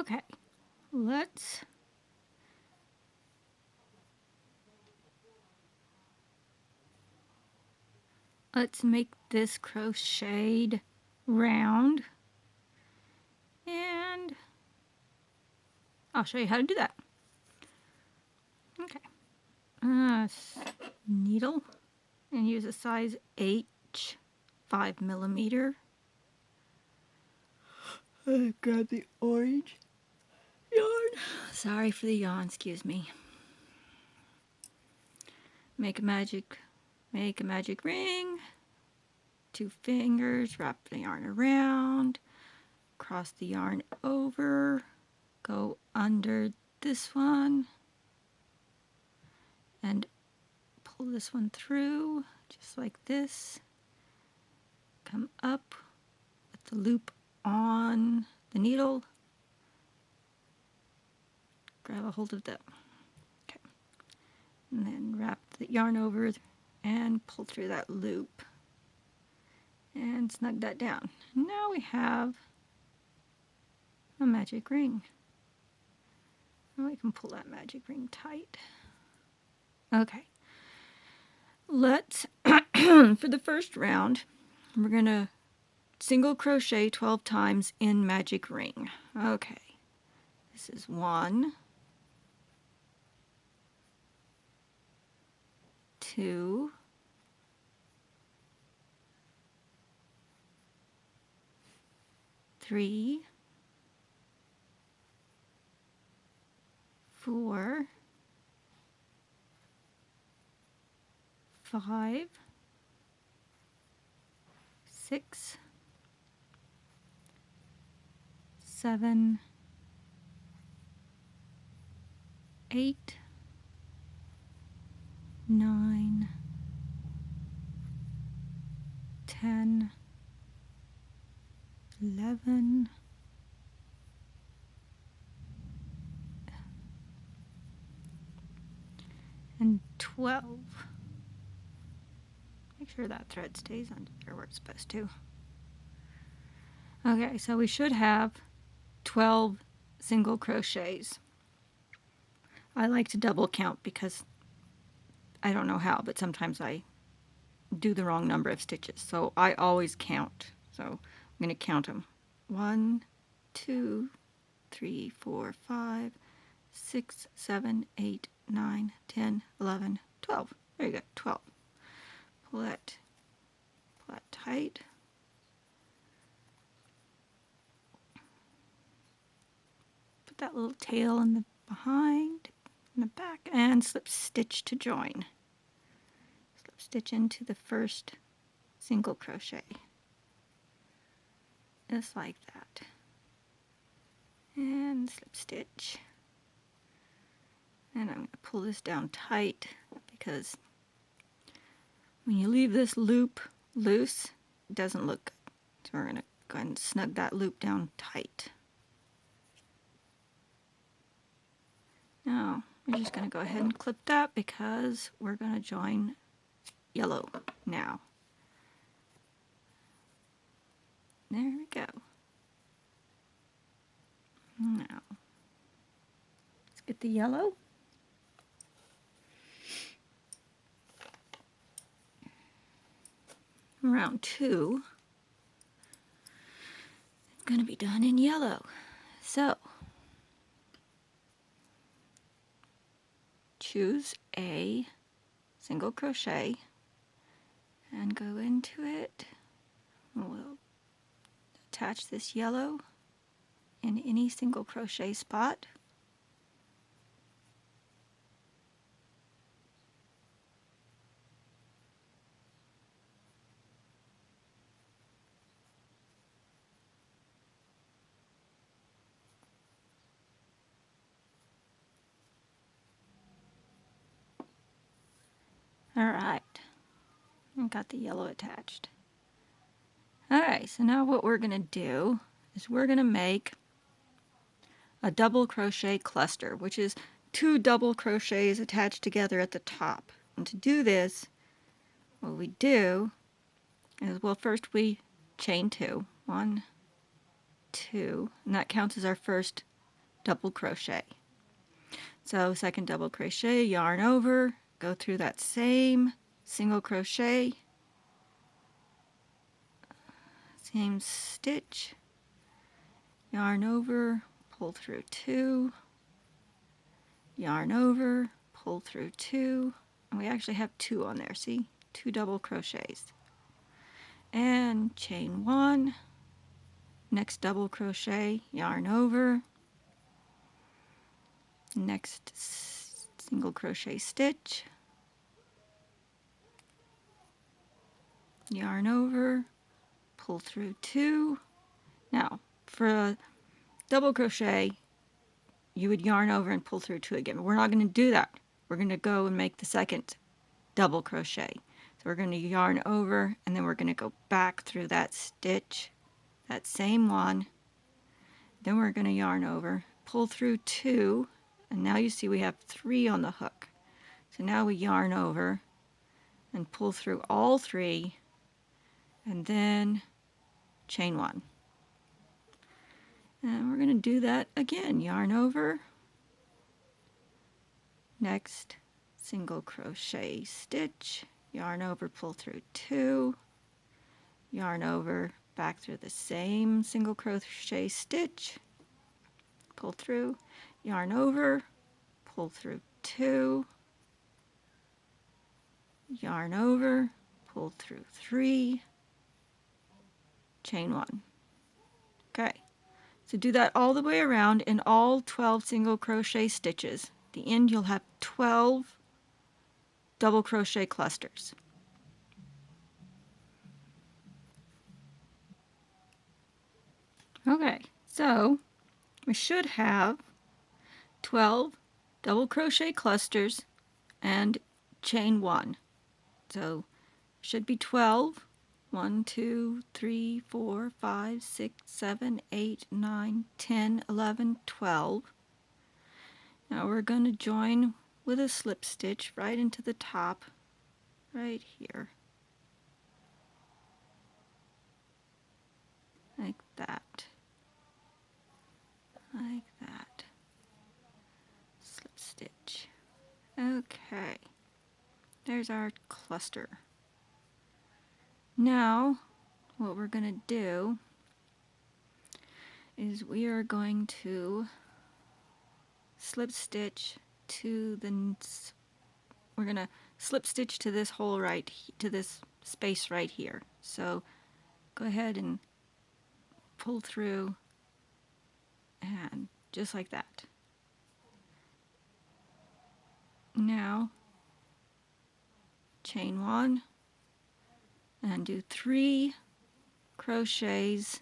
Okay, let's make this crocheted round, and I'll show you how to do that. Okay, needle, and use a size H 5mm. Grab the orange yarn. Sorry for the yawn, excuse me. Make a magic ring. 2 fingers, wrap the yarn around, cross the yarn over, go under this one, and pull this one through, just like this. Come up with the loop on the needle. Grab a hold of that. Okay. And then wrap the yarn over and pull through that loop. And snug that down. Now we have a magic ring. Now we can pull that magic ring tight. Okay. Let's, for the first round, we're going to single crochet 12 times in magic ring. Okay. This is 1, 2, 3, 4, 5, 6, 7, 8, 9, 10, 11, and 12. Make sure that thread stays under there where it's supposed to. Okay, so we should have 12 single crochets. I like to double count because I don't know how, but sometimes I do the wrong number of stitches. So I always count. So I'm going to count them. 1, 2, 3, 4, 5, 6, 7, 8, 9, 10, 11, 12. There you go, 12. Pull that tight. Put that little tail in the behind, in the back, and slip stitch to join. Slip stitch into the first single crochet. Just like that. And slip stitch. And I'm going to pull this down tight because when you leave this loop loose, it doesn't look good. So we're going to go ahead and snug that loop down tight. Now, we're just going to go ahead and clip that because we're going to join yellow now. There we go. Now, let's get the yellow. Round 2 is going to be done in yellow. So, choose a single crochet and go into it. We'll attach this yellow in any single crochet spot. Alright, I got the yellow attached. Alright, so now what we're going to do is we're going to make a double crochet cluster, which is 2 double crochets attached together at the top. And to do this, what we do is, well, first we chain 2. 1, 2, and that counts as our first double crochet. So second double crochet, yarn over, go through that same single crochet, same stitch, yarn over, pull through 2, yarn over, pull through 2, and we actually have 2 on there, see? 2 double crochets. And chain 1, next double crochet, yarn over, next single crochet stitch, yarn over, pull through 2. Now, for a double crochet, you would yarn over and pull through 2 again. But we're not going to do that. We're going to go and make the second double crochet. So we're going to yarn over, and then we're going to go back through that stitch, that same one. Then we're going to yarn over, pull through 2, and now you see we have 3 on the hook. So now we yarn over and pull through all 3, and then chain 1. And we're going to do that again. Yarn over, next single crochet stitch, yarn over, pull through 2, yarn over, back through the same single crochet stitch, pull through, yarn over, pull through 2, yarn over, pull through 3, chain 1. Okay. So do that all the way around in all 12 single crochet stitches. At the end you'll have 12 double crochet clusters. Okay, so we should have 12 double crochet clusters and chain 1. So should be 12. 1, 2, 3, 4, 5, 6, 7, 8, 9, 10, 11, 12. Now we're going to join with a slip stitch right into the top, right here. Like that. Like that. Slip stitch. Okay. There's our cluster. Now, what we're going to do is we are going to slip stitch to we're going to slip stitch to this hole to this space right here. So go ahead and pull through, and just like that. Now, chain 1, and do 3 crochets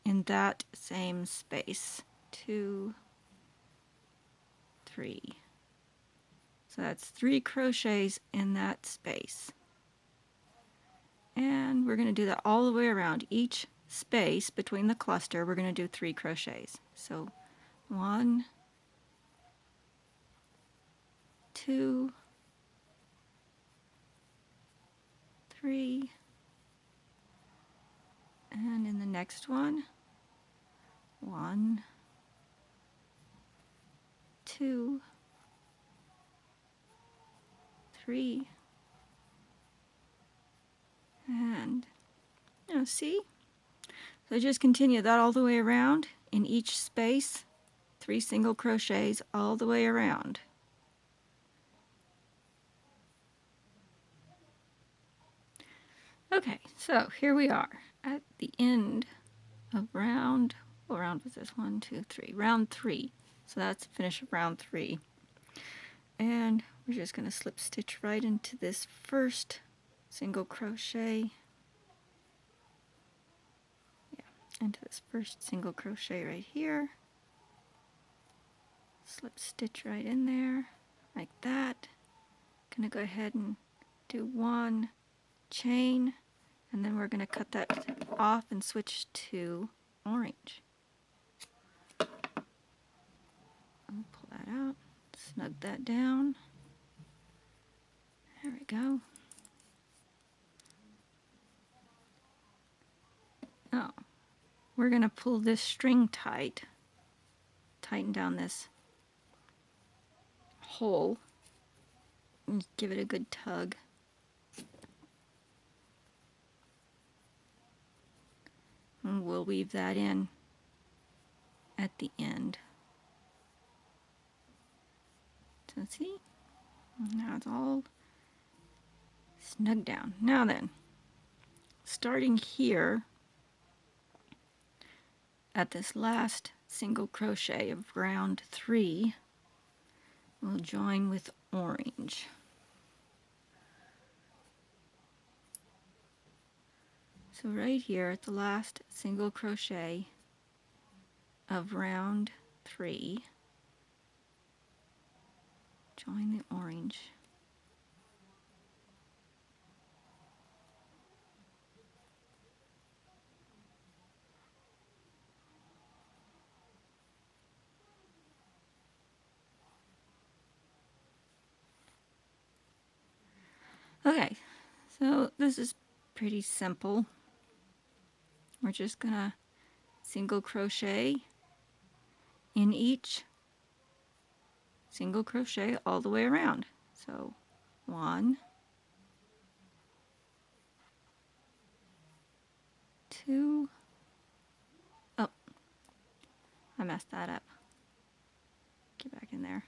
in that same space. 2, 3. So that's 3 crochets in that space. And we're going to do that all the way around. Each space between the cluster, we're going to do 3 crochets. So 1, 2, 3, and in the next one, 1, 2, 3, and now see? So just continue that all the way around. In each space, 3 single crochets all the way around. Okay, so here we are at the end of round, what round was this? 1, 2, 3. Round 3. So that's the finish of round 3. And we're just going to slip stitch right into this first single crochet. Yeah, into this first single crochet right here. Slip stitch right in there, like that. Gonna go ahead and do 1 chain, and then we're going to cut that off and switch to orange. I'll pull that out, snug that down. There we go. Now, we're going to pull this string tight tighten down this hole and give it a good tug. And we'll weave that in at the end. So see, now it's all snug down. Now then, starting here at this last single crochet of round 3, we'll join with orange. So right here at the last single crochet of round 3, join the orange. Okay, so this is pretty simple. We're just gonna single crochet in each single crochet all the way around. So 1, 2, oh, I messed that up. Get back in there.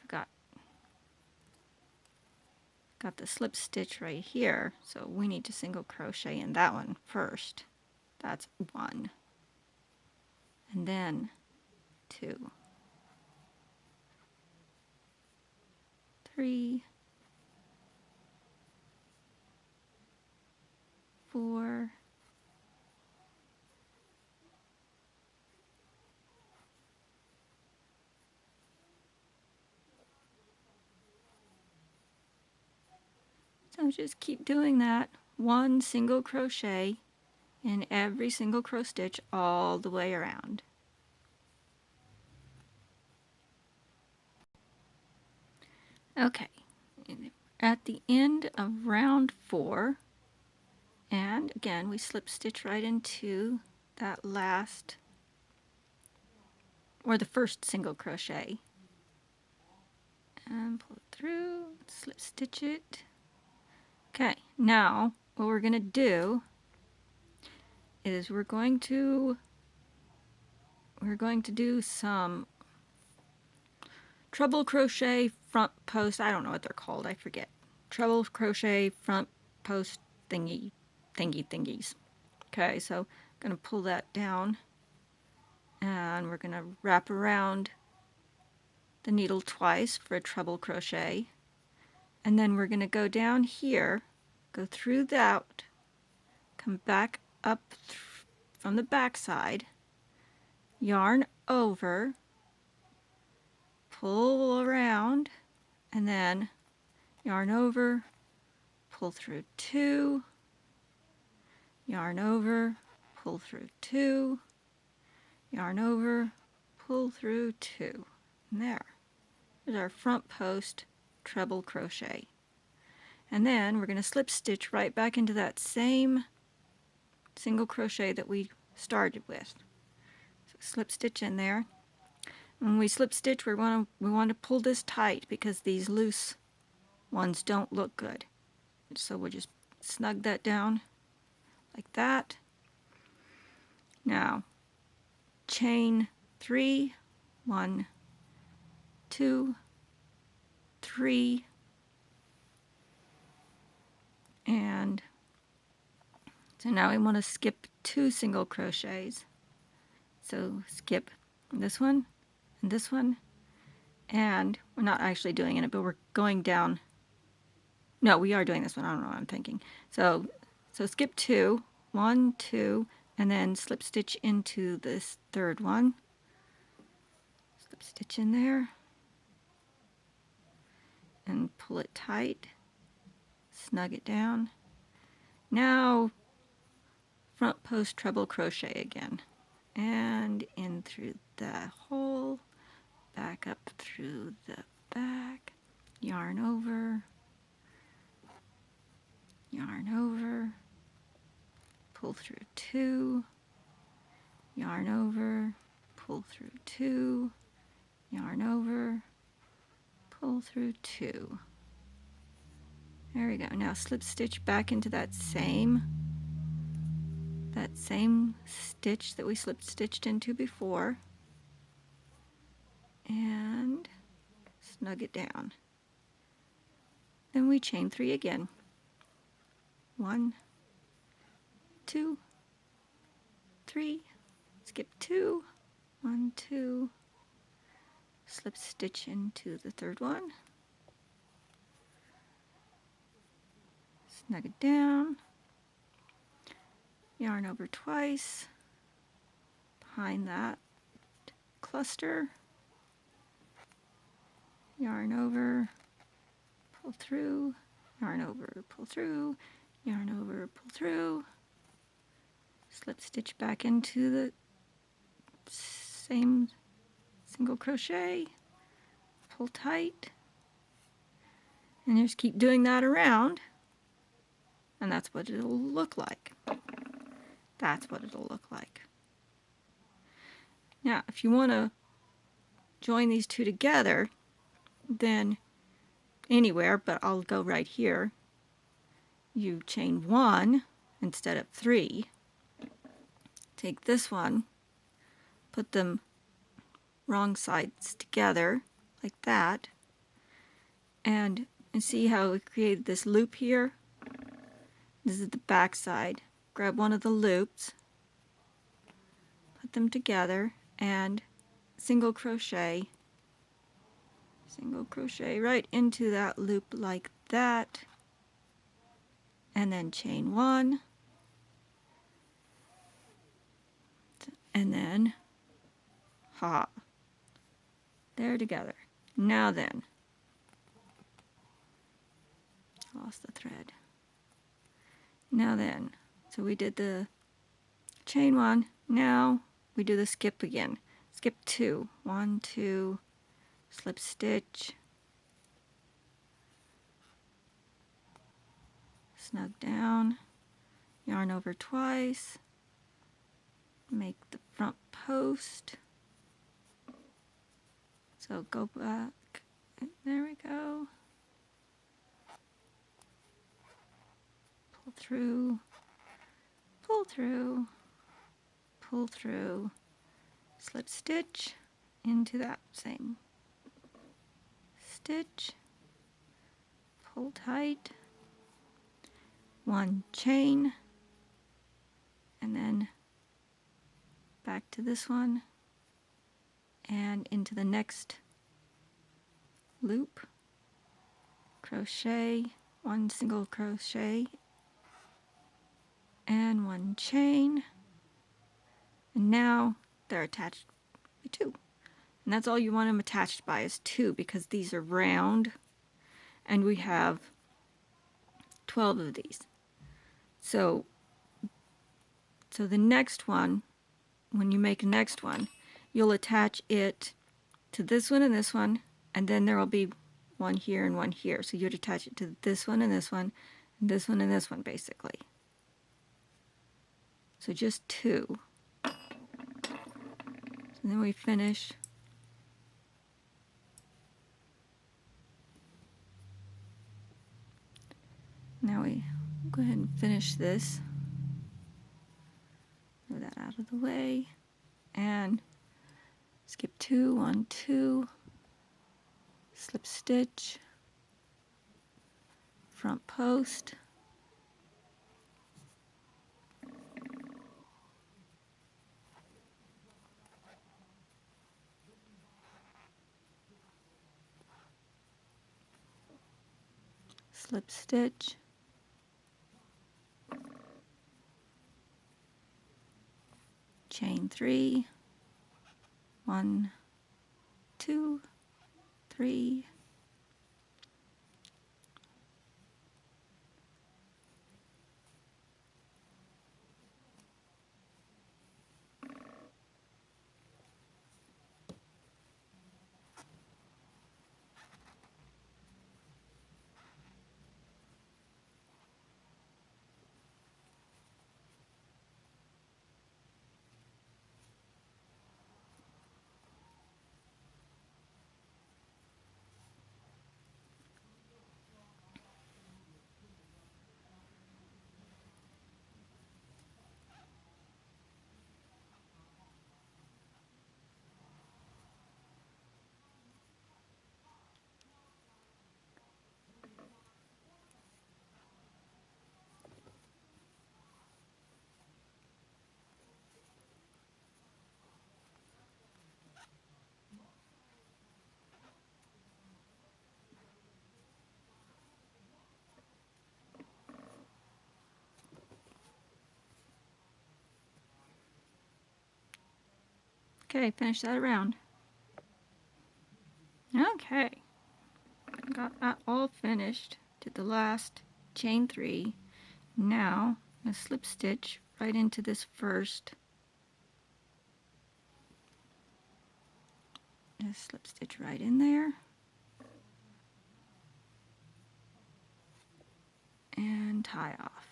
Forgot. Got the slip stitch right here, so we need to single crochet in that one first. That's 1. And then 2, 3, 4, 5. So just keep doing that. 1 single crochet in every single crow stitch all the way around. Okay, at the end of round 4, and again we slip stitch right into that last, or the first single crochet, and pull it through, slip stitch it. Okay, now what we're going to do is we're going to do some treble crochet front post. I don't know what they're called, I forget. Treble crochet front post thingies. Okay, so I'm going to pull that down and we're going to wrap around the needle twice for a treble crochet, and then we're going to go down here, go through that, come back up from the back side, yarn over, pull around, and then yarn over, pull through 2, yarn over, pull through 2, yarn over, pull through 2. And there's our front post treble crochet. And then we're going to slip stitch right back into that same single crochet that we started with. So slip stitch in there. When we slip stitch, we want to pull this tight because these loose ones don't look good. So we'll just snug that down like that. Now chain 3, 1, 2, 3, and so now we want to skip 2 single crochets. So skip this one and this one, and we're not actually doing it, but we're going down. No, we are doing this one. I don't know what I'm thinking. So skip 2, 1, 2, and then slip stitch into this third one. Slip stitch in there and pull it tight, snug it down. Now front post treble crochet again, and in through the hole, back up through the back, yarn over, pull through 2, yarn over, pull through 2, yarn over, pull through 2. There we go. Now slip stitch back into that same stitch that we slip stitched into before, and snug it down. Then we chain 3 again. 1, 2, 3, skip 2, 1, 2, slip stitch into the third one, snug it down, yarn over twice, behind that cluster, yarn over, pull through, yarn over, pull through, yarn over, pull through, slip stitch back into the same single crochet, pull tight, and just keep doing that around, and that's what it'll look like. That's what it'll look like. Now, if you want to join these two together, then anywhere, but I'll go right here, you chain 1 instead of 3. Take this one, put them wrong sides together like that, and see how we created this loop here? This is the back side. Grab one of the loops, put them together, and single crochet right into that loop like that, and then chain 1, and then they're together. Now then, lost the thread. Now then, so we did the chain 1, now we do the skip again. Skip 2, 1, 2, slip stitch, snug down, yarn over twice, make the front post. So go back, there we go. Pull through, pull through, pull through, slip stitch into that same stitch, pull tight, 1 chain, and then back to this one and into the next loop, crochet, 1 single crochet and 1 chain, and now they're attached by 2, and that's all you want them attached by is 2, because these are round and we have 12 of these. So the next one, when you make a next one, you'll attach it to this one and this one, and then there will be one here and one here. So you'd attach it to this one and this one, and this one and this one, basically. So just 2. And then we finish. Now we go ahead and finish this. Move that out of the way. And skip 2, 1, 2, slip stitch, front post, slip stitch, chain 3, 1, 2, 3, Okay, finish that around. Okay, got that all finished. Did the last chain 3. Now I'm going to slip stitch right into this first. Just slip stitch right in there. And tie off.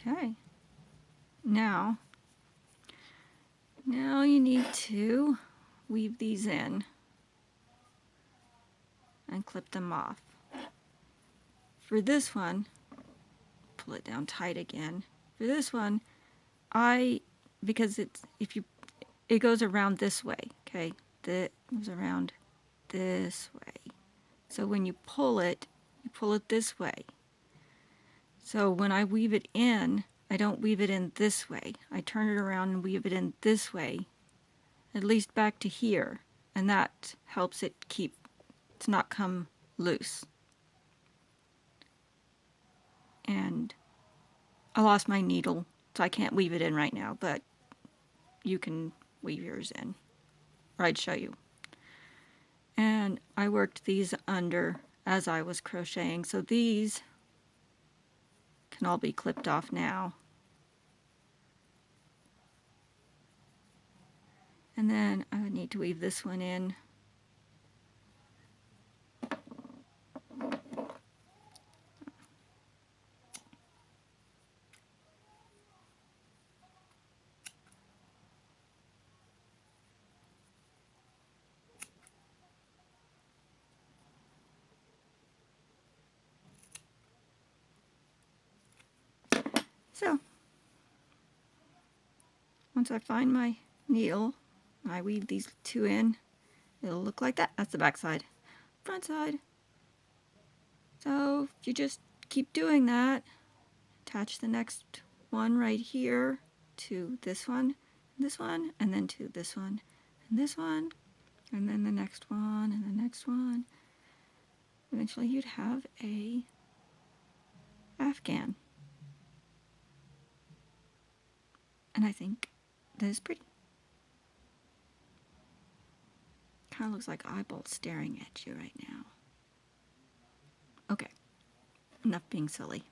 Okay, now you need to weave these in and clip them off. For this one, pull it down tight again. For this one, because it goes around this way, okay? It goes around this way. So when you pull it this way. So when I weave it in, I don't weave it in this way. I turn it around and weave it in this way, at least back to here, and that helps it to not come loose. And I lost my needle, so I can't weave it in right now, but you can weave yours in, or I'd show you. And I worked these under as I was crocheting, so these can all be clipped off now. And then I would need to weave this one in. So, once I find my needle, I weave these 2 in. It'll look like that. That's the back side. Front side. So, if you just keep doing that, attach the next one right here to this one, and then to this one, and this one, and then the next one, and the next one. Eventually you'd have a Afghan. And I think that is pretty. Kind of looks like eyeballs staring at you right now. Okay, enough being silly.